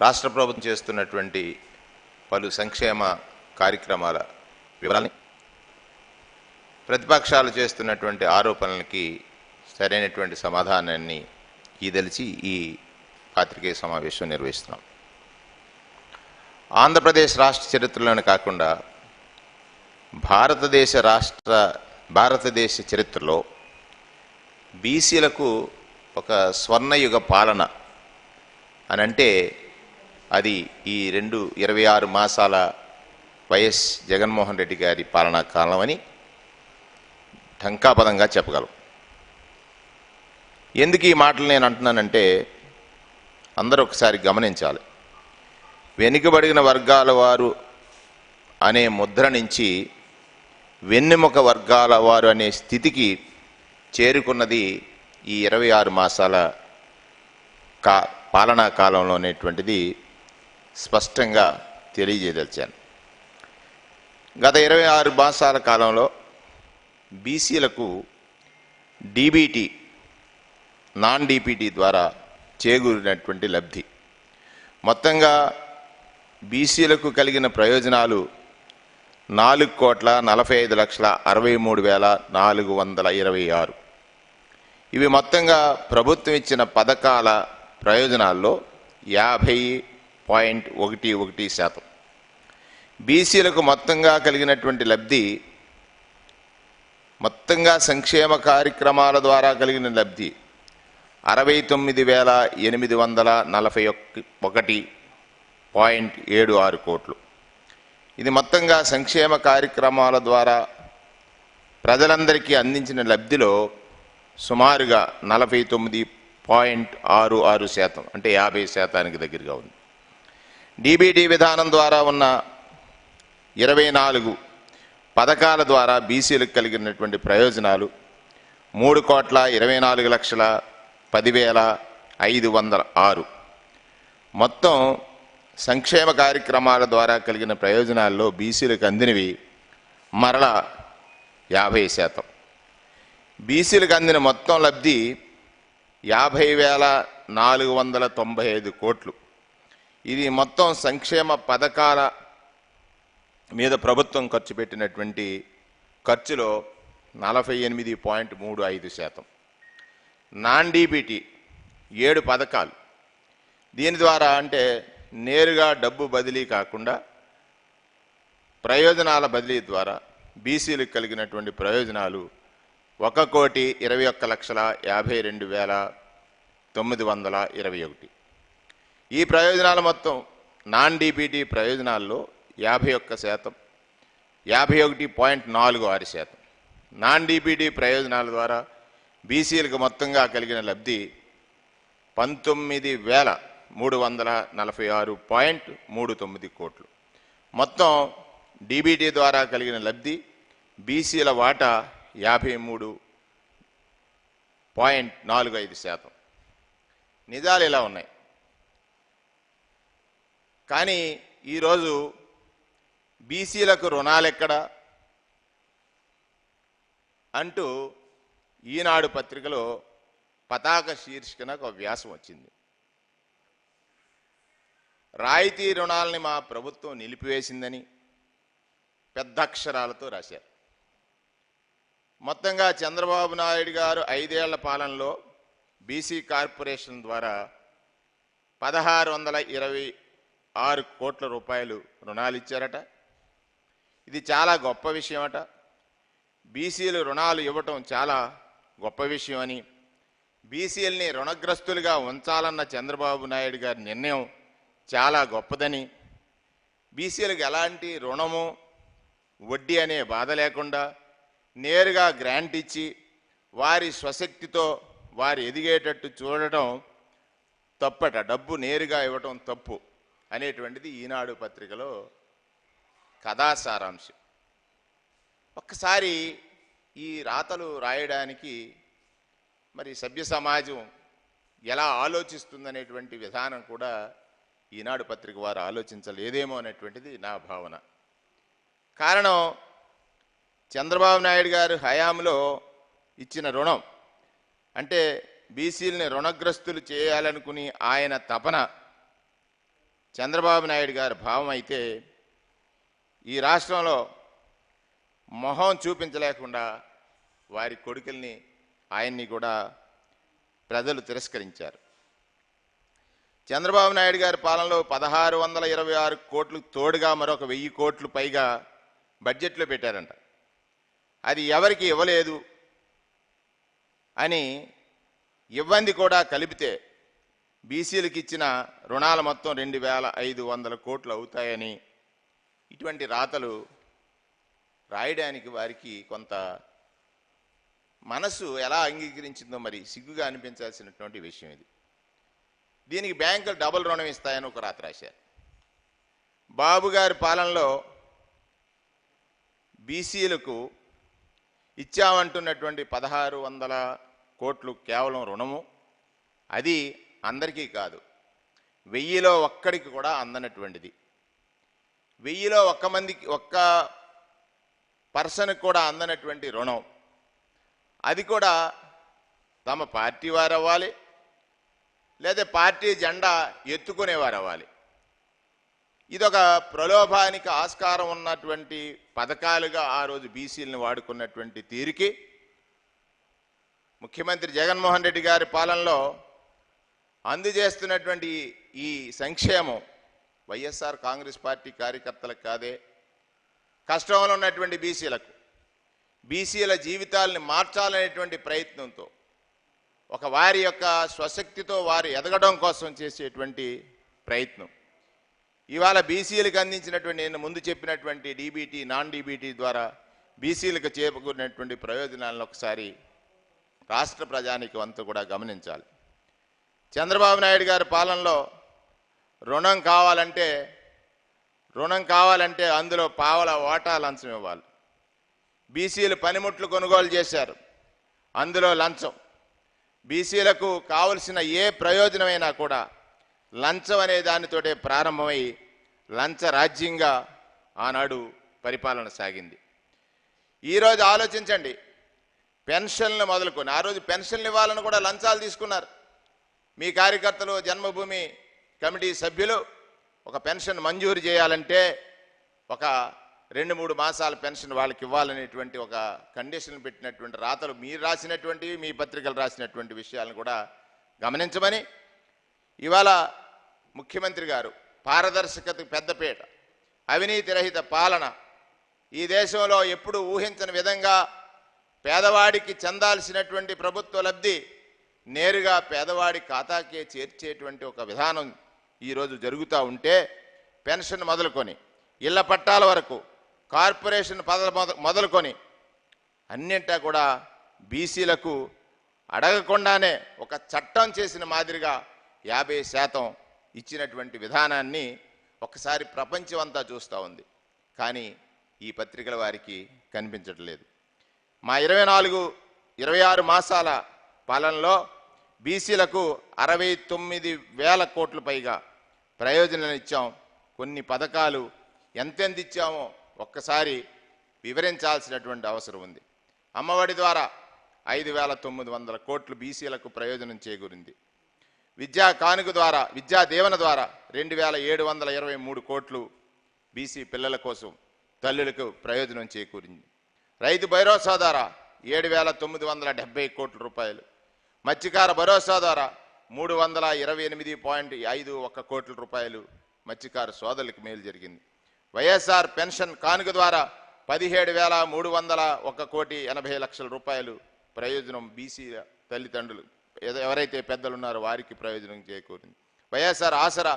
రాష్ట్ర ప్రభుత్వం చేస్తున్నటువంటి పలు సంక్షేమ కార్యక్రమాల వివరాలని, ప్రతిపక్షాలు చేస్తున్నటువంటి ఆరోపణలకి సరైనటువంటి సమాధానాన్ని ఈదలిచి ఈ పాత్రికేయ సమావేశం నిర్వహిస్తున్నాం. ఆంధ్రప్రదేశ్ రాష్ట్ర చరిత్రలోనే కాకుండా భారతదేశ చరిత్రలో బీసీలకు ఒక స్వర్ణయుగ పాలన అని అంటే అది ఈ 26 మాసాల వైఎస్ జగన్మోహన్ రెడ్డి గారి పాలనా కాలం అని ఢంకాపదంగా చెప్పగలం. ఎందుకు ఈ మాటలు నేను అంటున్నానంటే అందరూ ఒకసారి గమనించాలి. వెనుకబడిన వర్గాల వారు అనే ముద్ర నుంచి వెన్నెముక వర్గాల వారు అనే స్థితికి చేరుకున్నది ఈ 26 మాసాల పాలనా కాలంలో అనేటువంటిది స్పష్టంగా తెలియజేయదలిచాను. గత 26 మాసాల కాలంలో బీసీలకు డీబీటీ, నాన్ డీపీటీ ద్వారా చేకూరినటువంటి లబ్ధి, మొత్తంగా బీసీలకు కలిగిన ప్రయోజనాలు 4,45,63,426. ఇవి మొత్తంగా ప్రభుత్వం ఇచ్చిన పథకాల ప్రయోజనాల్లో 50.11%. బీసీలకు మొత్తంగా కలిగినటువంటి లబ్ధి, మొత్తంగా సంక్షేమ కార్యక్రమాల ద్వారా కలిగిన లబ్ధి 69,841.76 కోట్లు. ఇది మొత్తంగా సంక్షేమ కార్యక్రమాల ద్వారా ప్రజలందరికీ అందించిన లబ్ధిలో సుమారుగా 49.66%, అంటే 50% దగ్గరగా ఉంది. డీబీటీ విధానం ద్వారా ఉన్న 24 పథకాల ద్వారా బీసీలకు కలిగినటువంటి ప్రయోజనాలు 3,24,10,506. మొత్తం సంక్షేమ కార్యక్రమాల ద్వారా కలిగిన ప్రయోజనాల్లో బీసీలకు అందినవి మరలా 50%. బీసీలకు అందిన మొత్తం లబ్ధి 50,495 కోట్లు. ఇది మొత్తం సంక్షేమ పథకాల మీద ప్రభుత్వం ఖర్చు పెట్టినటువంటి ఖర్చులో 48.35%. నాన్ డీబీటీ 7 పథకాలు, దీని ద్వారా అంటే నేరుగా డబ్బు బదిలీ కాకుండా ప్రయోజనాల బదిలీ ద్వారా బీసీలకు కలిగినటువంటి ప్రయోజనాలు 1,21,52,921. ఈ ప్రయోజనాల మొత్తం నాన్ డీబీటీ ప్రయోజనాల్లో 51%, 51.46%. నాన్ డీబీటీ ప్రయోజనాల ద్వారా బీసీలకు మొత్తంగా కలిగిన లబ్ధి 19,346.39 కోట్లు. మొత్తం డీబీటీ ద్వారా కలిగిన లబ్ధి బీసీల వాటా 53.45%. నిజాలు ఇలా ఉన్నాయి. కానీ ఈరోజు బీసీలకు రుణాలెక్కడా అంటూ ఈనాడు పత్రికలో పతాక శీర్షికన ఒక వ్యాసం వచ్చింది. రాయితీ రుణాలని మా ప్రభుత్వం నిలిపివేసిందని పెద్ద అక్షరాలతో రాశారు. మొత్తంగా చంద్రబాబు నాయుడు గారు 5 ఏళ్ల పాలనలో బీసీ కార్పొరేషన్ ద్వారా 1,626 కోట్ల రూపాయలు రుణాలు ఇచ్చారట. ఇది చాలా గొప్ప విషయం అట. బీసీలు రుణాలు ఇవ్వటం చాలా గొప్ప విషయం అని, బీసీలని రుణగ్రస్తులుగా ఉంచాలన్న చంద్రబాబు నాయుడు గారి నిర్ణయం చాలా గొప్పదని, బీసీలకు ఎలాంటి రుణము వడ్డీ అనే బాధ లేకుండా నేరుగా గ్రాంట్ ఇచ్చి వారి స్వశక్తితో వారు ఎదిగేటట్టు చూడటం తప్పట, డబ్బు నేరుగా ఇవ్వటం తప్పు అనేటువంటిది ఈనాడు పత్రికలో కథా సారాంశం. ఒక్కసారి ఈ రాతలు రాయడానికి మరి సభ్య సమాజం ఎలా ఆలోచిస్తుందనేటువంటి విధానం కూడా ఈనాడు పత్రిక వారు ఆలోచించలేదేమో అనేటువంటిది నా భావన. కారణం, చంద్రబాబు నాయుడు గారు హయాంలో ఇచ్చిన రుణం అంటే బీసీలని రుణగ్రస్తులు చేయాలనుకుని ఆయన తపన చంద్రబాబు నాయుడు గారి భావం అయితే ఈ రాష్ట్రంలో మొహం చూపించలేకుండా వారి కొడుకుల్ని ఆయన్ని కూడా ప్రజలు తిరస్కరించారు. చంద్రబాబు నాయుడు గారి పాలనలో 1626 కోట్లు తోడుగా మరొక 1000 కోట్లు పైగా బడ్జెట్లో పెట్టారంట. అది ఎవరికి ఇవ్వలేదు అని ఇవ్వంది కూడా కలిపితే బీసీలకు ఇచ్చిన రుణాల మొత్తం 2500 కోట్లు అవుతాయని ఇటువంటి రాతలు రాయడానికి వారికి కొంత మనసు ఎలా అంగీకరించిందో మరి సిగ్గుగా అనిపించాల్సినటువంటి విషయం ఇది. దీనికి బ్యాంకులు డబుల్ రుణం ఇస్తాయని ఒక రాత రాశారు. బాబు గారి పాలనలో బీసీలకు ఇచ్చామంటున్నటువంటి 1600 కోట్లు కేవలం రుణము, అది అందరికీ కాదు, 1000లో ఒక్కడికి కూడా అందనటువంటిది. 1000లో ఒక్క పర్సన్కి కూడా అందనటువంటి రుణం, అది కూడా తమ పార్టీ వారు అవ్వాలి, లేదా పార్టీ జెండా ఎత్తుకునేవారు అవ్వాలి. ఇదొక ప్రలోభానికి ఆస్కారం ఉన్నటువంటి పథకాలుగా ఆ రోజు బీసీలను వాడుకున్నటువంటి తీరుకి ముఖ్యమంత్రి జగన్మోహన్ రెడ్డి గారి పాలనలో అందజేస్తున్నటువంటి ఈ సంక్షేమం వైఎస్ఆర్ కాంగ్రెస్ పార్టీ కార్యకర్తలకు కాదే, కష్టంలో ఉన్నటువంటి బీసీల జీవితాలని మార్చాలనేటువంటి ప్రయత్నంతో, ఒక వారి యొక్క స్వశక్తితో వారు ఎదగడం కోసం చేసేటువంటి ప్రయత్నం. ఇవాళ బీసీలకు అందించినటువంటి నేను ముందు చెప్పినటువంటి డీబీటీ, నాన్ డీబీటీ ద్వారా బీసీలకు చేకూరినటువంటి ప్రయోజనాలను ఒకసారి రాష్ట్ర ప్రజానీకం అంతా కూడా గమనించాలి. చంద్రబాబు నాయుడు గారి పాలనలో రుణం కావాలంటే అందులో పావల వాటా లంచం ఇవ్వాలి. బీసీలు పనిముట్లు కొనుగోలు చేశారు, అందులో లంచం. బీసీలకు కావలసిన ఏ ప్రయోజనమైనా కూడా లంచం అనే దానితోటే ప్రారంభమై లంచ రాజ్యంగా ఆనాడు పరిపాలన సాగింది. ఈరోజు ఆలోచించండి, పెన్షన్లు మొదలుకొని ఆ రోజు పెన్షన్లు ఇవ్వాలని కూడా లంచాలు తీసుకున్నారు. మీ కార్యకర్తలు, జన్మభూమి కమిటీ సభ్యులు ఒక పెన్షన్ మంజూరు చేయాలంటే ఒక 2-3 మాసాల పెన్షన్ వాళ్ళకి ఇవ్వాలనేటువంటి ఒక కండిషన్ పెట్టినటువంటి రాతలు మీరు రాసినటువంటివి, మీ పత్రికలు రాసినటువంటి విషయాలను కూడా గమనించమని ఇవాళ ముఖ్యమంత్రి గారు పారదర్శకతకు పెద్దపీట, అవినీతి రహిత పాలన, ఈ దేశంలో ఎప్పుడు ఊహించని విధంగా పేదవాడికి చెందాల్సినటువంటి ప్రభుత్వ లబ్ధి నేరుగా పేదవాడి ఖాతాకే చేర్చేటువంటి ఒక విధానం ఈరోజు జరుగుతూ ఉంటే, పెన్షన్ మొదలుకొని ఇళ్ల పట్టాల వరకు, కార్పొరేషన్ పదవి మొదలుకొని అన్నింటా కూడా బీసీలకు అడగకుండానే ఒక చట్టం చేసిన మాదిరిగా 50% ఇచ్చినటువంటి విధానాన్ని ఒకసారి ప్రపంచం అంతా చూస్తూ ఉంది. కానీ ఈ పత్రికల వారికి కనిపించట్లేదు. మా 26 మాసాల పాలనలో బీసీలకు 69,000 కోట్ల పైగా ప్రయోజనాలు ఇచ్చాం. కొన్ని పథకాలు ఎంతెంత ఇచ్చామో ఒక్కసారి వివరించాల్సినటువంటి అవసరం ఉంది. అమ్మఒడి ద్వారా 5,900 కోట్లు బీసీలకు ప్రయోజనం చేకూరింది. విద్యా కానుక ద్వారా, విద్యా దీవెన ద్వారా 2,723 కోట్లు బీసీ పిల్లల కోసం తల్లులకు ప్రయోజనం చేకూరింది. రైతు భరోసా ద్వారా 7,970 కోట్ల రూపాయలు, మత్స్యకార భరోసా ద్వారా 328.51 కోట్ల రూపాయలు మత్స్యకార సోదరులకు మేలు జరిగింది. వైఎస్ఆర్ పెన్షన్ కానుక ద్వారా 17,301,80,00,000 రూపాయలు ప్రయోజనం బీసీ తల్లిదండ్రులు ఎవరైతే పెద్దలు ఉన్నారో వారికి ప్రయోజనం చేకూరింది. వైఎస్ఆర్ ఆసరా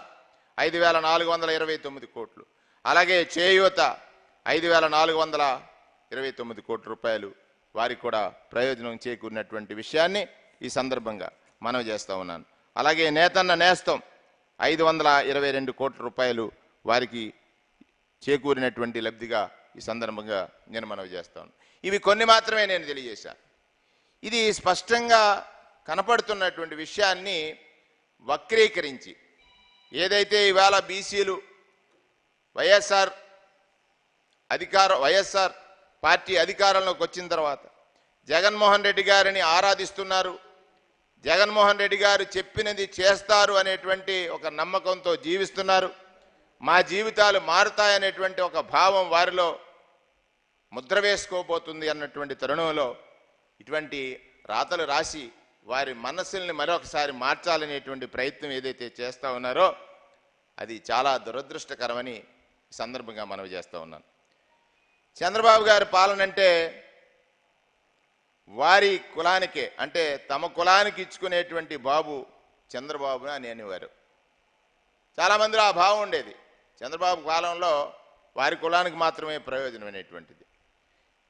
5,429 కోట్లు, అలాగే చేయూత 5,429 కోట్ల రూపాయలు వారికి కూడా ప్రయోజనం చేకూరినటువంటి విషయాన్ని ఈ సందర్భంగా మనవి చేస్తూ ఉన్నాను. అలాగే నేతన్న నేస్తం 522 కోట్ల రూపాయలు వారికి చేకూరినటువంటి లబ్ధిగా ఈ సందర్భంగా నేను మనవి చేస్తాను. ఇవి కొన్ని మాత్రమే నేను తెలియజేశాను. ఇది స్పష్టంగా కనపడుతున్నటువంటి విషయాన్ని వక్రీకరించి ఏదైతే ఇవాళ బీసీలు వైఎస్ఆర్ పార్టీ అధికారంలోకి వచ్చిన తర్వాత జగన్మోహన్ రెడ్డి గారిని ఆరాధిస్తున్నారు, జగన్మోహన్ రెడ్డి గారు చెప్పినది చేస్తారు అనేటువంటి ఒక నమ్మకంతో జీవిస్తున్నారు. మా జీవితాలు మారుతాయనేటువంటి ఒక భావం వారిలో ముద్ర వేసుకోబోతుంది అన్నటువంటి తరుణంలో ఇటువంటి రాతలు రాసి వారి మనస్సుల్ని మరొకసారి మార్చాలనేటువంటి ప్రయత్నం ఏదైతే చేస్తూ ఉన్నారో అది చాలా దురదృష్టకరమని ఈ సందర్భంగా మనవి చేస్తూ ఉన్నాను. చంద్రబాబు గారి పాలన అంటే వారి కులానికే, అంటే తమ కులానికి ఇచ్చుకునేటువంటి బాబు చంద్రబాబు అని అనేవారు. చాలామందిలో ఆ భావం ఉండేది. చంద్రబాబు కాలంలో వారి కులానికి మాత్రమే ప్రయోజనమైనటువంటిది.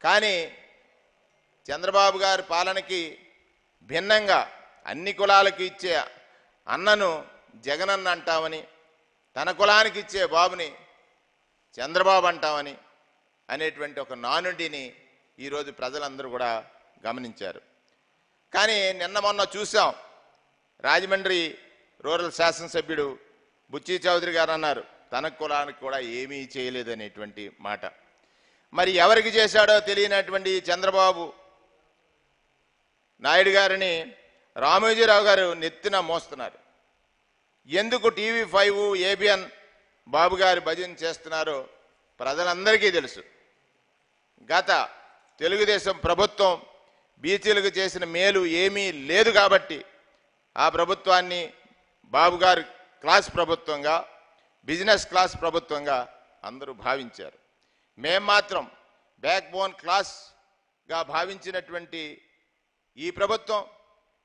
కానీ చంద్రబాబు గారి పాలనకి భిన్నంగా అన్ని కులాలకు ఇచ్చే అన్నను జగనన్న అంటామని, తన కులానికి ఇచ్చే బాబుని చంద్రబాబు అంటామని అనేటువంటి ఒక నానుడిని ఈరోజు ప్రజలందరూ కూడా గమనించారు. కానీ నిన్న మొన్న చూసాం, రాజమండ్రి రూరల్ శాసనసభ్యుడు బుచ్చి చౌదరి గారు అన్నారు తన కులానికి కూడా ఏమీ చేయలేదనేటువంటి మాట. మరి ఎవరికి చేశాడో తెలియనటువంటి చంద్రబాబు నాయుడు గారిని రామోజీరావు గారు నెత్తిన మోస్తున్నారు. ఎందుకు TV5 ABN బాబు గారి భజన చేస్తున్నారో ప్రజలందరికీ తెలుసు. గత తెలుగుదేశం ప్రభుత్వం బీసీలకు చేసిన మేలు ఏమీ లేదు కాబట్టి ఆ ప్రభుత్వాన్ని బాబు గారు క్లాస్ ప్రభుత్వంగా, బిజినెస్ క్లాస్ ప్రభుత్వంగా అందరూ భావించారు. మేం మాత్రం బ్యాక్ బోన్ క్లాస్గా భావించినటువంటి ఈ ప్రభుత్వం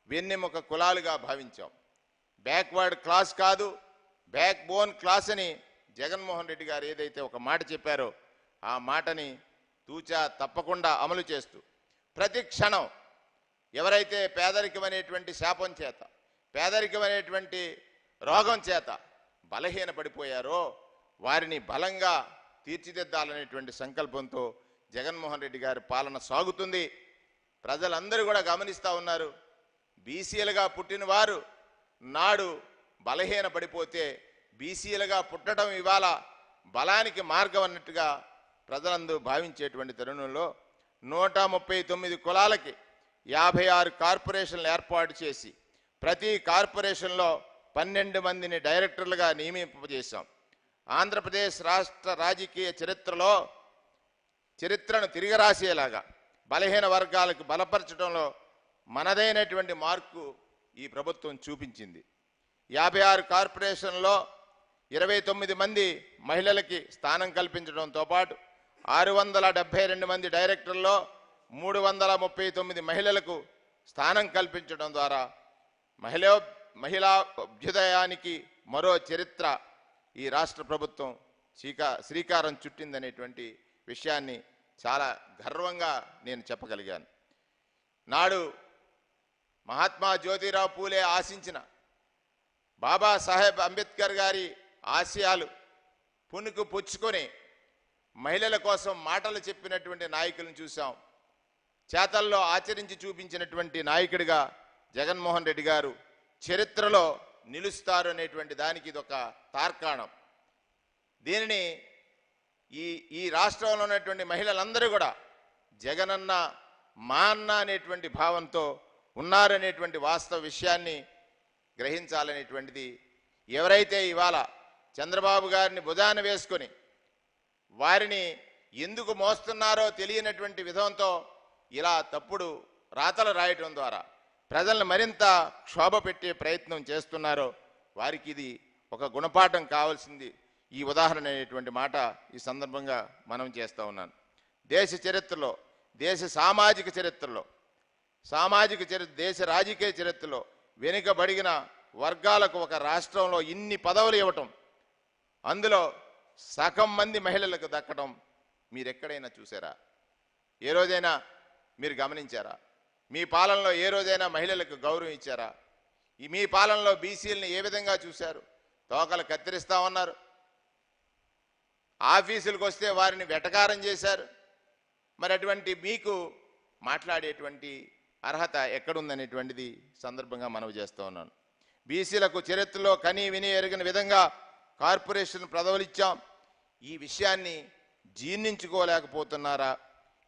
వెన్నెముక కులాలుగా భావించాం. బ్యాక్వర్డ్ క్లాస్ కాదు, బ్యాక్ బోన్ క్లాస్ అని జగన్మోహన్ రెడ్డి గారు ఏదైతే ఒక మాట చెప్పారో ఆ మాటని తూచా తప్పకుండా అమలు చేస్తూ ప్రతి క్షణం ఎవరైతే పేదరికం అనేటువంటి శాపం చేత, పేదరికం అనేటువంటి రోగం చేత బలహీన పడిపోయారో వారిని బలంగా తీర్చిదిద్దాలనేటువంటి సంకల్పంతో జగన్మోహన్ రెడ్డి గారి పాలన సాగుతుంది. ప్రజలందరూ కూడా గమనిస్తూ ఉన్నారు. బీసీలుగా పుట్టిన వారు నాడు బలహీన పడిపోతే బీసీలుగా పుట్టడం ఇవాళ బలానికి మార్గం అన్నట్టుగా ప్రజలందరూ భావించేటువంటి తరుణంలో 139 కులాలకి 56 కార్పొరేషన్లు ఏర్పాటు చేసి ప్రతి కార్పొరేషన్లో 12 మందిని డైరెక్టర్లుగా నియమింపజేశాం. ఆంధ్రప్రదేశ్ రాష్ట్ర రాజకీయ చరిత్రను తిరగరాసేలాగా బలహీన వర్గాలకు బలపరచడంలో మనదైనటువంటి మార్కు ఈ ప్రభుత్వం చూపించింది. 56 కార్పొరేషన్లో 29 మంది మహిళలకి స్థానం కల్పించడంతో పాటు 672 మంది డైరెక్టర్లో 339 మహిళలకు స్థానం కల్పించడం ద్వారా మహిళా అభ్యుదయానికి మరో చరిత్ర ఈ రాష్ట్ర ప్రభుత్వం శ్రీకారం చుట్టిందనేటువంటి విషయాన్ని చాలా గర్వంగా నేను చెప్పగలిగాను. నాడు మహాత్మా జ్యోతిరావు పూలే ఆశించిన బాబాసాహెబ్ అంబేద్కర్ గారి ఆశయాలు పుణుకు పుచ్చుకొని మహిళల కోసం మాటలు చెప్పినటువంటి నాయకులను చూసాం. చేతల్లో ఆచరించి చూపించినటువంటి నాయకుడిగా జగన్మోహన్ రెడ్డి గారు చరిత్రలో నిలుస్తారు అనేటువంటి దానికి ఇదొక తార్కాణం. దీనిని ఈ రాష్ట్రంలో ఉన్నటువంటి మహిళలందరూ కూడా జగనన్న మా అన్న అనేటువంటి భావంతో ఉన్నారనేటువంటి వాస్తవ విషయాన్ని గ్రహించాలనేటువంటిది. ఎవరైతే ఇవాళ చంద్రబాబు గారిని భుజాన వేసుకొని వారిని ఎందుకు మోస్తున్నారో తెలియనటువంటి విధంతో ఇలా తప్పుడు రాతలు రాయటం ద్వారా ప్రజలను మరింత క్షోభ పెట్టే ప్రయత్నం చేస్తున్నారో వారికి ఇది ఒక గుణపాఠం కావాల్సింది. ఈ ఉదాహరణ అనేటువంటి మాట ఈ సందర్భంగా మనం చేస్తూ ఉన్నాను. దేశ చరిత్రలో, దేశ సామాజిక చరిత్రలో, దేశ రాజకీయ చరిత్రలో వెనుకబడిన వర్గాలకు ఒక రాష్ట్రంలో ఇన్ని పదవులు ఇవ్వటం, అందులో సగం మంది మహిళలకు దక్కడం మీరెక్కడైనా చూసారా? ఏ రోజైనా మీరు గమనించారా? మీ పాలనలో ఏ రోజైనా మహిళలకు గౌరవం ఇచ్చారా? మీ పాలనలో బీసీలని ఏ విధంగా చూశారు? తోకలు కత్తిరిస్తా ఉన్నారు. ఆఫీసులకు వస్తే వారిని వెటకారం చేశారు. మరి అటువంటి మీకు మాట్లాడేటువంటి అర్హత ఎక్కడుందనేటువంటిది సందర్భంగా మనవి చేస్తూ ఉన్నాను. బీసీలకు చరిత్రలో కనీ విని ఎరిగిన విధంగా కార్పొరేషన్ పదవులు ఇచ్చాం. ఈ విషయాన్ని జీర్ణించుకోలేకపోతున్నారా?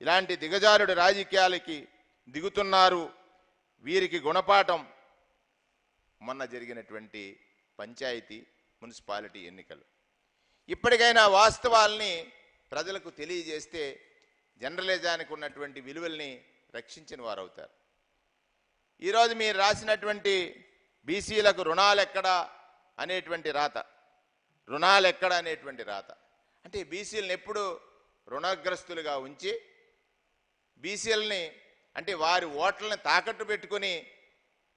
ఇలాంటి దిగజారుడు రాజకీయాలకి దిగుతున్నారు. వీరికి గుణపాఠం మొన్న జరిగినటువంటి పంచాయతీ మున్సిపాలిటీ ఎన్నికలు. ఇప్పటికైనా వాస్తవాల్ని ప్రజలకు తెలియజేస్తే జర్నలిజానికి ఉన్నటువంటి విలువల్ని రక్షించిన వారు అవుతారు. ఈరోజు మీరు రాసినటువంటి బీసీలకు రుణాలెక్కడా అనేటువంటి రాత, రుణాలెక్కడ అనేటువంటి రాత అంటే బీసీలను ఎప్పుడు రుణగ్రస్తులుగా ఉంచి బీసీలని అంటే వారి ఓట్లని తాకట్టు పెట్టుకుని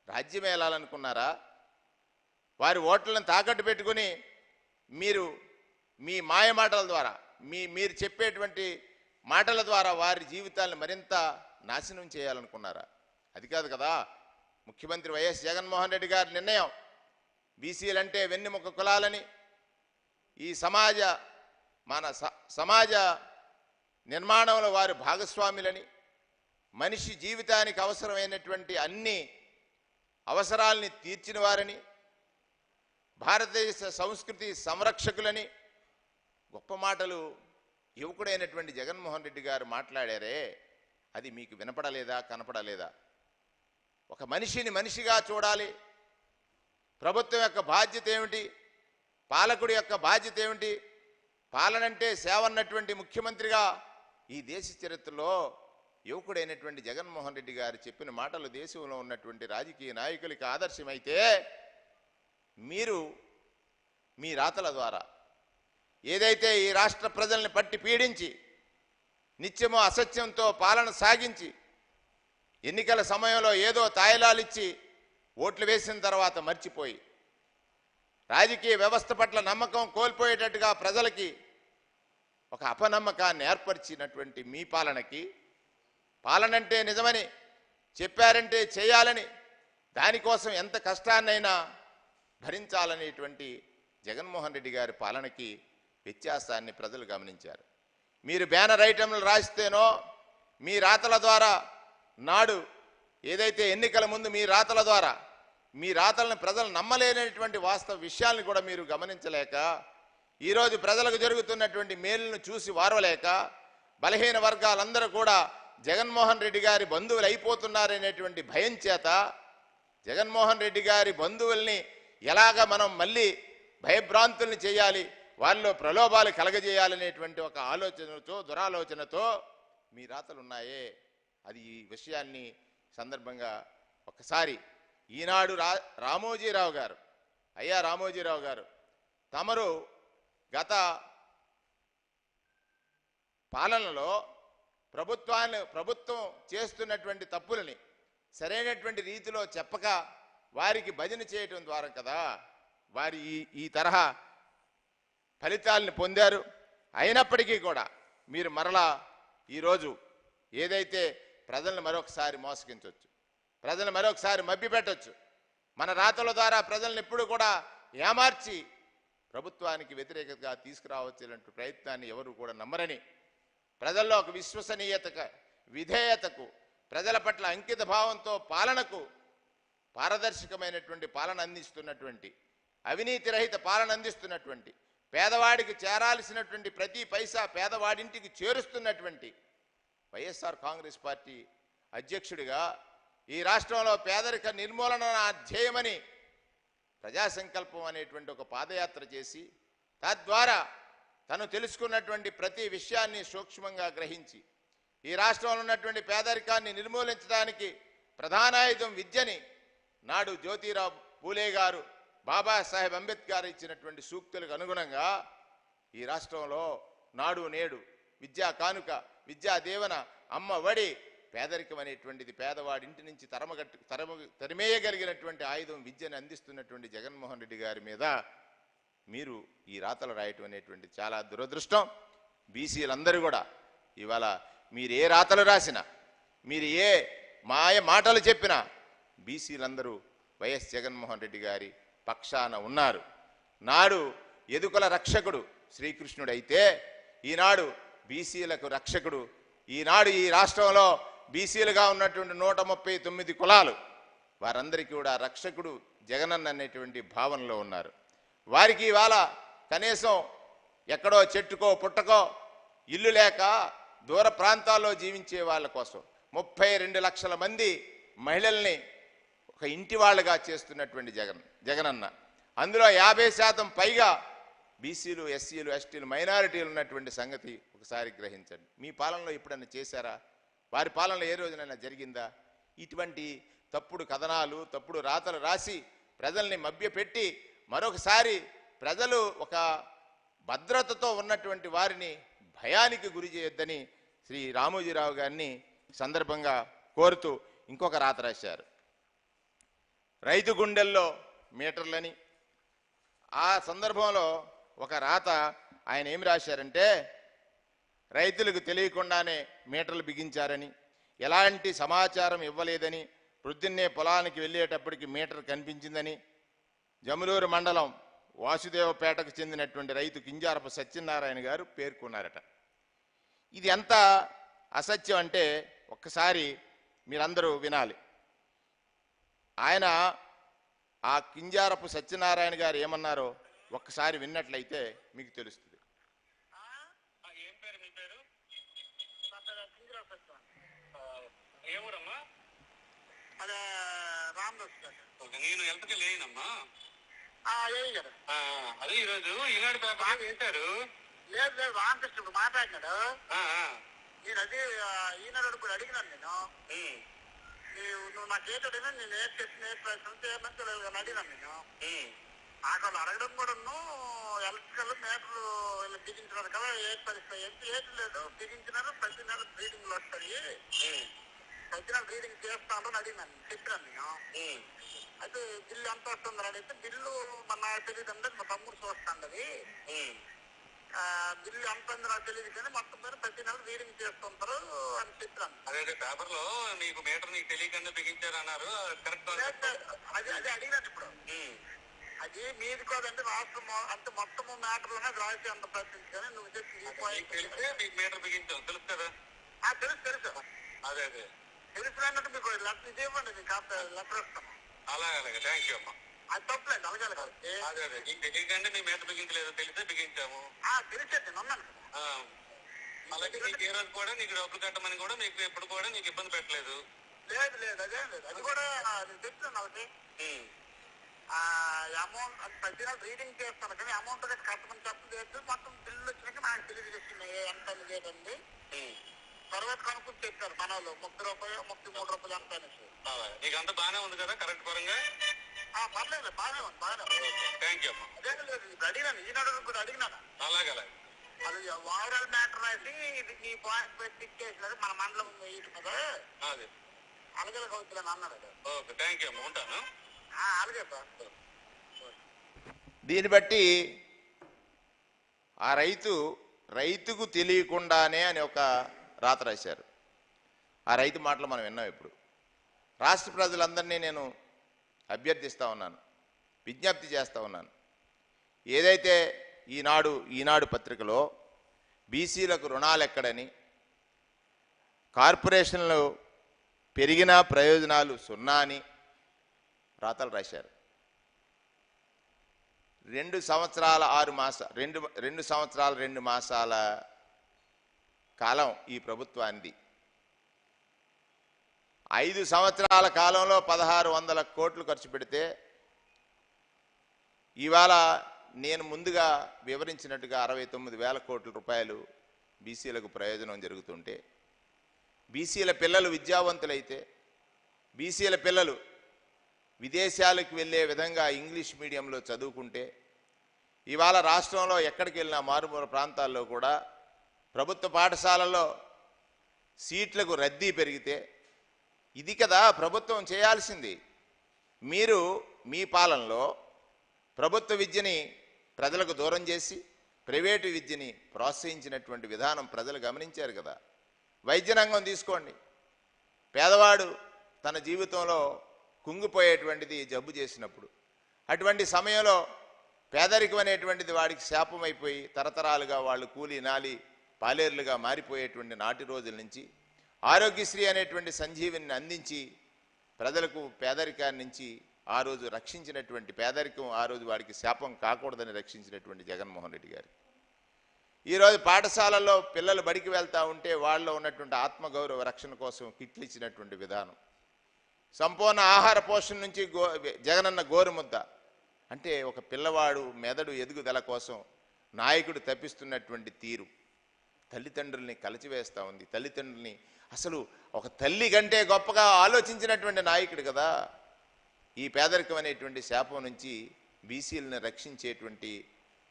రాజ్యం ఏలాలనుకున్నారా? వారి ఓట్లను తాకట్టు పెట్టుకుని మీరు మీ మాయమాటల ద్వారా మీరు చెప్పేటువంటి మాటల ద్వారా వారి జీవితాలను మరింత నాశనం చేయాలనుకున్నారా? అది కాదు కదా ముఖ్యమంత్రి వైఎస్ జగన్మోహన్ రెడ్డి గారి నిర్ణయం. బీసీలంటే వెన్నెముక కులాలని, ఈ సమాజ నిర్మాణంలో వారు భాగస్వాములని, మనిషి జీవితానికి అవసరమైనటువంటి అన్ని అవసరాల్ని తీర్చిన వారని, భారతదేశ సంస్కృతి సంరక్షకులని గొప్ప మాటలు యువకుడైనటువంటి జగన్మోహన్ రెడ్డి గారు మాట్లాడారే, అది మీకు వినపడలేదా, కనపడలేదా? ఒక మనిషిని మనిషిగా చూడాలి. ప్రభుత్వం యొక్క బాధ్యత ఏమిటి? పాలకుడి యొక్క బాధ్యత ఏమిటి? పాలనంటే సేవ అన్నటువంటి ముఖ్యమంత్రిగా ఈ దేశ చరిత్రలో యువకుడైనటువంటి జగన్మోహన్ రెడ్డి గారు చెప్పిన మాటలు దేశంలో ఉన్నటువంటి రాజకీయ నాయకులకి ఆదర్శమైతే, మీరు మీ రాతల ద్వారా ఏదైతే ఈ రాష్ట్ర ప్రజల్ని పట్టి పీడించి నిత్యము అసత్యంతో పాలన సాగించి ఎన్నికల సమయంలో ఏదో తాయిలాలిచ్చి ఓట్లు వేసిన తర్వాత మర్చిపోయి రాజకీయ వ్యవస్థ పట్ల నమ్మకం కోల్పోయేటట్టుగా ప్రజలకి ఒక అపనమ్మకాన్ని ఏర్పరిచినటువంటి మీ పాలనకి, పాలనంటే నిజమని చెప్పారంటే చేయాలని, దానికోసం ఎంత కష్టాన్నైనా భరించాలనేటువంటి జగన్మోహన్ రెడ్డి గారి పాలనకి వ్యత్యాసాన్ని ప్రజలు గమనించారు. మీరు బ్యానర్ ఐటెంలు రాస్తేనో మీ రాతల ద్వారా నాడు ఏదైతే ఎన్నికల ముందు మీ రాతల ద్వారా మీ రాతలను ప్రజలు నమ్మలేనటువంటి వాస్తవ విషయాలను కూడా మీరు గమనించలేక, ఈరోజు ప్రజలకు జరుగుతున్నటువంటి మేలును చూసి వారవలేక బలహీన వర్గాలందరూ కూడా జగన్మోహన్ రెడ్డి గారి బంధువులు అయిపోతున్నారనేటువంటి భయం చేత జగన్మోహన్ రెడ్డి గారి బంధువుల్ని ఎలాగ మనం మళ్ళీ భయభ్రాంతుల్ని చేయాలి, వాళ్ళలో ప్రలోభాలు కలగజేయాలనేటువంటి ఒక ఆలోచనతో, దురాలోచనతో మీ రాతలు ఉన్నాయే, అది ఈ విషయాన్ని సందర్భంగా ఒకసారి ఈనాడు రామోజీరావు గారు, అయ్యా రామోజీరావు గారు, తమరు గత పాలనలో ప్రభుత్వం చేస్తున్నటువంటి తప్పులని సరైనటువంటి రీతిలో చెప్పక వారికి భజన చేయటం ద్వారా కదా వారి ఈ తరహా ఫలితాలను పొందారు. అయినప్పటికీ కూడా మీరు మరలా ఈరోజు ఏదైతే ప్రజలను మరొకసారి మోసగించవచ్చు, ప్రజలను మరొకసారి మభ్యపెట్టవచ్చు, మన రాతల ద్వారా ప్రజలను ఎప్పుడు కూడా ఏమార్చి ప్రభుత్వానికి వ్యతిరేకంగా తీసుకురావచ్చేటువంటి ప్రయత్నాన్ని ఎవరు కూడా నమ్మరని, ప్రజల్లో ఒక విధేయతకు, ప్రజల పట్ల అంకిత భావంతో పాలనకు, పారదర్శకమైనటువంటి పాలన అందిస్తున్నటువంటి, అవినీతి రహిత పాలన అందిస్తున్నటువంటి, పేదవాడికి చేరాల్సినటువంటి ప్రతి పైసా పేదవాడింటికి చేరుస్తున్నటువంటి వైఎస్ఆర్ కాంగ్రెస్ పార్టీ అధ్యక్షుడిగా ఈ రాష్ట్రంలో పేదరిక నిర్మూలన ధ్యేయమని ప్రజా సంకల్పం అనేటువంటి ఒక పాదయాత్ర చేసి తద్వారా తను తెలుసుకున్నటువంటి ప్రతి విషయాన్ని సూక్ష్మంగా గ్రహించి ఈ రాష్ట్రంలో ఉన్నటువంటి పేదరికాన్ని నిర్మూలించడానికి ప్రధానాయుధం విద్యని నాడు జ్యోతిరావు పూలే గారు, బాబాసాహెబ్ అంబేద్కర్ ఇచ్చినటువంటి సూక్తులకు అనుగుణంగా ఈ రాష్ట్రంలో నాడు నేడు, విద్యా కానుక, విద్యా దీవెన, అమ్మ ఒడి, పేదరికం అనేటువంటిది పేదవాడి ఇంటి నుంచి తరిమేయగలిగినటువంటి ఆయుధం విద్యను అందిస్తున్నటువంటి జగన్మోహన్ రెడ్డి గారి మీద మీరు ఈ రాతలు రాయటం అనేటువంటి చాలా దురదృష్టం. బీసీలందరూ కూడా ఇవాళ మీరు ఏ రాతలు రాసినా, మీరు ఏ మాటలు చెప్పినా బీసీలందరూ వైఎస్ జగన్మోహన్ రెడ్డి గారి పక్షాన ఉన్నారు. నాడు ఎదుకుల రక్షకుడు శ్రీకృష్ణుడైతే ఈనాడు బీసీలకు రక్షకుడు. ఈనాడు ఈ రాష్ట్రంలో బీసీలుగా ఉన్నటువంటి 139 కులాలు వారందరికీ కూడా రక్షకుడు జగనన్న అనేటువంటి భావనలో ఉన్నారు. వారికి ఇవాళ కనీసం ఎక్కడో చెట్టుకో పుట్టకో ఇల్లు లేక దూర ప్రాంతాల్లో జీవించే వాళ్ళ కోసం 32 లక్షల మంది మహిళల్ని ఒక ఇంటి వాళ్ళగా చేస్తున్నటువంటి జగనన్న, అందులో 50% పైగా బీసీలు, ఎస్సీలు, ఎస్టీలు, మైనారిటీలు ఉన్నటువంటి సంగతి ఒకసారి గ్రహించండి. మీ పాలనలో ఎప్పుడన్నా చేశారా? వారి పాలనలో ఏ రోజునైనా జరిగిందా? ఇటువంటి తప్పుడు కథనాలు, తప్పుడు రాతలు రాసి ప్రజల్ని మభ్యపెట్టి మరొకసారి ప్రజలు ఒక భద్రతతో ఉన్నటువంటి వారిని భయానికి గురి చేయొద్దని శ్రీ రామోజీరావు గారిని సందర్భంగా కోరుతూ ఇంకొక రాత రాశారు. రైతు గుండెల్లో మీటర్లని. ఆ సందర్భంలో ఒక రాత ఆయన ఏమి రాశారంటే, రైతులకు తెలియకుండానే మీటర్లు బిగించారని, ఎలాంటి సమాచారం ఇవ్వలేదని, ప్రొద్దున్నే పొలానికి వెళ్ళేటప్పటికి మీటర్ కనిపించిందని జములూరు మండలం వాసుదేవపేటకు చెందినటువంటి రైతు కింజారపు సత్యనారాయణ గారు పేర్కొన్నారట. ఇది ఎంత అసత్యం అంటే ఒక్కసారి మీరందరూ వినాలి. ఆయన ఆ కింజారపు సత్యనారాయణ గారు ఏమన్నారో ఒక్కసారి విన్నట్లయితే మీకు తెలుస్తుంది. నేను ఎంతకి లేనమ్మా. అదే ఈరోజు ఈనాడు పేపర్ వేశారు. లేదు లేదు, రామకృష్ణుడు మాట్లాడినాడు. నేను అది ఈనాడు కూడా అడిగినాను. నువ్వు నాకు ఏటడినా నేను ఏ చెప్పిన ఏ ప్రశ్న చేయమని అడిగినాను. నేను అక్కడ అడగడం కూడా ఎలక్ట్రికల్ మీటర్లు బిగించినారు కదా, ఏ పరిస్థితి ఎంత ఏది లేదు బిగించినారు. ప్రతి నెల బ్రీడింగ్లు వస్తాయి, ప్రతి నెల బ్రీడింగ్ చేస్తాను అడిగినాను, చెప్పినాను నేను. అయితే బిల్లు ఎంత వస్తుందని అడిగితే బిల్లు మన తెలియదు అంటే మా తమ్ముడు చూస్తాను. అది బిల్లు ఎంత ఉంది నాకు తెలియదు కానీ మొత్తం మీద ప్రతి నెల రీడింగ్ చేస్తుంటారు అని చెప్పాను. అదే పేపర్ లో నీకు మీటర్ నీకు తెలియకుండా బిగించారు అన్నారు. కరెక్ట్. అది అది అడిగినట్టు ఇప్పుడు అది మీది కాదంటే రాష్ట్రం అంటే మొత్తము మీటర్లోనే రాసి అంత ప్రశ్నించాను. నువ్వు చెప్పి తెలిస్తే మీకు మీటర్ బిగించావు తెలుసు కదా? తెలుసు తెలుసు. అదే అదే తెలుసు అన్నట్టు మీకు లెటర్ ఇది ఇవ్వండి, మీకు లెటర్ ఇస్తాను. అలాగే అలాగే, థ్యాంక్ యూ అమ్మా. అది తప్పలేదు, అలాగే కాదు. అదే అదే నీకు తెలియకంటే నీ మీటర్ బిగించలేదు, తెలిస్తే బిగించాము. తెలిసేది నేను ఉన్నాను. అలాగే నీకు ఏ రోజు కూడా నీకు డబ్బులు కట్టమని కూడా మీకు ఎప్పుడు కూడా నీకు ఇబ్బంది పెట్టలేదు. లేదు లేదు, అదే లేదు. అది కూడా నేను చెప్తాను. ఒకటి అమౌంట్ ప్రతి నెల రీడింగ్ చేస్తాను కానీ అమౌంట్ కట్టమని చెప్పలేదు. మొత్తం బిల్లు వచ్చినాక నాకు తెలియజేస్తున్నాయి ఎంత లేదండి. తర్వాత కనుక్కొని చెప్పారు మన వాళ్ళు 30 రూపాయలు 33 రూపాయలు ఎంత అనేసి. నీకు అంత బాగానే ఉంది కదా కరెక్ట్ పరంగా? పర్లేదు, బాగానే ఉంది, బాగానే ఉంది. థ్యాంక్ యూ అమ్మా. అదే లేదు, ఇప్పుడు అడిగినాను, ఈనాడు కూడా అడిగినాను. అలాగే అలాగే. అది ఓవరాల్ మ్యాటర్ రాసి ఇది నీ పాయింట్ పెట్టి ఇచ్చేసినారు మన మండలం ఇటు కదా. అదే అలాగే అవుతున్నాను అన్నాడు. ఓకే, థ్యాంక్ యూ అమ్మా, ఉంటాను. అలాగే సార్. దీన్ని బట్టి ఆ రైతుకు తెలియకుండానే అని ఒక రాత రాశారు. ఆ రైతు మాటలు మనం విన్నాం. ఇప్పుడు రాష్ట్ర ప్రజలందరినీ నేను అభ్యర్థిస్తూ ఉన్నాను, విజ్ఞప్తి చేస్తూ ఉన్నాను. ఏదైతే ఈనాడు పత్రికలో బీసీలకు రుణాలు ఎక్కడని, కార్పొరేషన్లు పెరిగిన ప్రయోజనాలు సున్నా అని రాతలు రాశారు. 2 సంవత్సరాల 2 మాసాల కాలం ఈ ప్రభుత్వానికి. 5 సంవత్సరాల కాలంలో 1600 కోట్లు ఖర్చు పెడితే ఇవాళ నేను ముందుగా వివరించినట్టుగా 69,000 కోట్ల రూపాయలు బీసీలకు ప్రయోజనం జరుగుతుంటే, బీసీల పిల్లలు విద్యావంతులైతే, బీసీల పిల్లలు విదేశాలకు వెళ్ళే విధంగా ఇంగ్లీష్ మీడియంలో చదువుకుంటే, ఇవాళ రాష్ట్రంలో ఎక్కడికి వెళ్ళినా మారుమూల ప్రాంతాల్లో కూడా ప్రభుత్వ పాఠశాలల్లో సీట్లకు రద్దీ పెరిగితే, ఇది కదా ప్రభుత్వం చేయాల్సింది. మీరు మీ పాలనలో ప్రభుత్వ విద్యని ప్రజలకు దూరం చేసి ప్రైవేటు విద్యని ప్రోత్సహించినటువంటి విధానం ప్రజలు గమనించారు కదా. వైద్య రంగం తీసుకోండి. పేదవాడు తన జీవితంలో కుంగిపోయేటువంటిది జబ్బు చేసినప్పుడు, అటువంటి సమయంలో పేదరికం అనేటువంటిది వాడికి శాపమైపోయి తరతరాలుగా వాళ్ళు కూలి నాలి పాలేర్లుగా మారిపోయేటువంటి నాటి రోజుల నుంచి ఆరోగ్యశ్రీ అనేటువంటి సంజీవిని అందించి ప్రజలకు పేదరికాన్ని నుంచి ఆ రోజు రక్షించినటువంటి, పేదరికం ఆ రోజు వాడికి శాపం కాకూడదని రక్షించినటువంటి జగన్మోహన్ రెడ్డి గారు ఈరోజు పాఠశాలల్లో పిల్లలు బడికి వెళ్తూ ఉంటే వాళ్ళలో ఉన్నటువంటి ఆత్మగౌరవ రక్షణ కోసం కిట్లు ఇచ్చినటువంటి విధానం, సంపూర్ణ ఆహార పోషణ నుంచి జగనన్న గోరుముద్ద అంటే ఒక పిల్లవాడు మెదడు ఎదుగుదల కోసం నాయకుడు తప్పిస్తున్నటువంటి తీరు తల్లిదండ్రుల్ని కలిచివేస్తూ ఉంది. తల్లిదండ్రుల్ని అసలు ఒక తల్లి కంటే గొప్పగా ఆలోచించినటువంటి నాయకుడు కదా. ఈ పేదరికం అనేటువంటి శాపం నుంచి బీసీలను రక్షించేటువంటి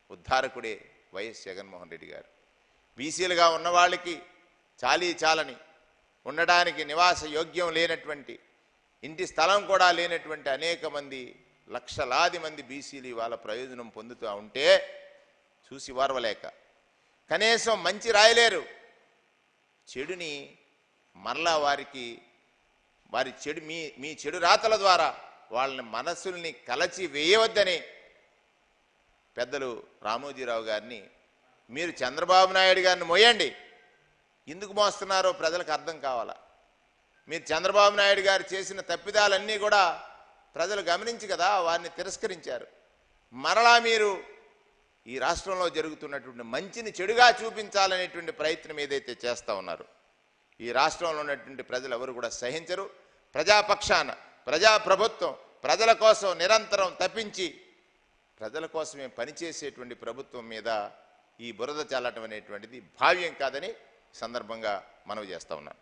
ఉద్ధారకుడే వైఎస్ జగన్మోహన్ రెడ్డి గారు. బీసీలుగా ఉన్న వాళ్ళకి చాలని ఉండడానికి నివాస యోగ్యం లేనటువంటి, ఇంటి స్థలం కూడా లేనటువంటి అనేక మంది, లక్షలాది మంది బీసీలు ఇవాళ ప్రయోజనం పొందుతూ ఉంటే చూసి వారవలేక కనీసం మంచి రాయలేరు. చెడుని మరలా వారి చెడు మీ చెడు రాతల ద్వారా వాళ్ళని మనసుల్ని కలచి వేయవద్దని పెద్దలు రామోజీరావు గారిని, మీరు చంద్రబాబు నాయుడు గారిని మోయండి, ఎందుకు మోస్తున్నారో ప్రజలకు అర్థం కావాలా. మీరు చంద్రబాబు నాయుడు గారు చేసిన తప్పిదాలన్నీ కూడా ప్రజలు గమనించి కదా వారిని తిరస్కరించారు. మరలా మీరు ఈ రాష్ట్రంలో జరుగుతున్నటువంటి మంచిని చెడుగా చూపించాలనేటువంటి ప్రయత్నం ఏదైతే చేస్తూ ఉన్నారో ఈ రాష్ట్రంలో ఉన్నటువంటి ప్రజలు ఎవరు కూడా సహించరు. ప్రజాపక్షాన ప్రజాప్రభుత్వం ప్రజల కోసం నిరంతరం తప్పించి ప్రజల కోసమే పనిచేసేటువంటి ప్రభుత్వం మీద ఈ బురద చల్లటం అనేటువంటిది భావ్యం కాదని సందర్భంగా మనవి చేస్తూ ఉన్నాను.